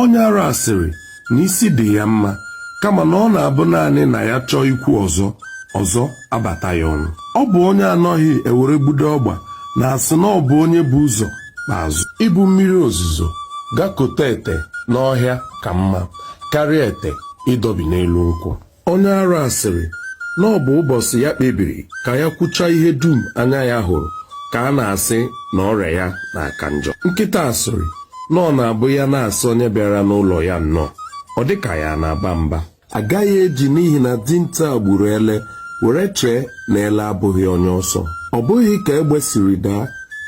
Onye ara asịrị na isi dị ya mma kama na ọ na-abụ naanị na ya chọọ ikwu ọzọ abata ya ọnụ. Ọ bụ onye anọghị ewere gbudo ọgba na-asị na ọ bụ onye bụ ụzọ n'azụ. Ibu mmiri ozuzo gakọta ete n'ọhịa ka mma karịa ete ịdọbi n'elu nkwụ. Onye ara asịrị na ọ bụ ụbọchị ya kpebiri ka ya kwuchaa ihe dum anya ya hụrụ ka a na-asị na ọrịa ya na-aka njọ. Nkịta asịrị na ọ na-abụ ya na-asị onye bịara n'ụlọ ya nnọọ, ọ dịka ya na-aba mba. Agaghị eji n'ihi na dinta gburu ele were chee na ele abụghị onye ọsọ. Ọ bụghị ka egbe siri daa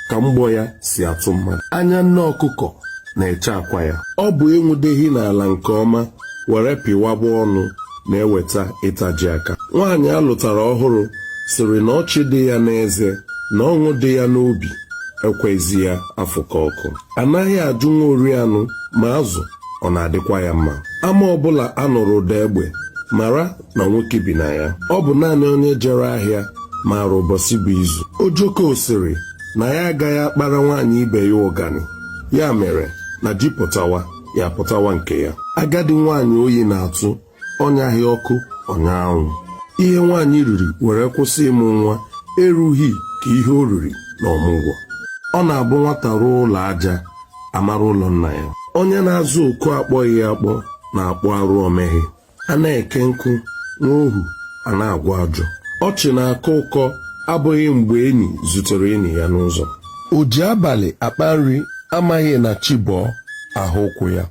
ka mgbọ ya si atụ mmadụ. Anya nne ọkụkọ na-eche akwa ya. Ọ bụ enwudeghị n'ala nke ọma were pịwagba ọnụ na-eweta ịtaji aka. Nwaanyị alụtara ọhụrụ sịrị na ọchị dị ya n'eze na ọṅụ dị ya n'obi ekwezi ya afụkọ ọkụ. Anaghị ajụ nwa orianụ ma azụ ọ na-adịkwa ya mma. Ama ọbụla a nụrụ ụda egbe mara na nwoke bi na ya. Ọ bụ naanị onye jere ahịa mara ụbọchị bụ izu. Ojoko sịrị na ya agaghị akpara nwaanyị ibe ya ụgani, ya mere na ji pụtawa ya pụtawa nke ya. Agadi nwaanyị oyi na-atụ ọnyaghị ọkụ ọnyaanwụ. Ihe nwaanyị riri were kwụsị ịmụ nwa erughị ka ihe o riri na ọmụgwọ. Ọ na-abụ nwata ruo ụlọ aja amara ụlọ nna ya. Onye na-azụ oku akpọghị ya akpọ na-akpọ arụ omeghe. A na-eke nkụ nwa ohu a na-agwa ajọ. Ọchị na-akọ ụkọ abụghị mgbe enyi zutere enyi ya n'ụzọ. O ji abalị akpa nri amaghị na chi bọọ ahụ ụkwụ ya.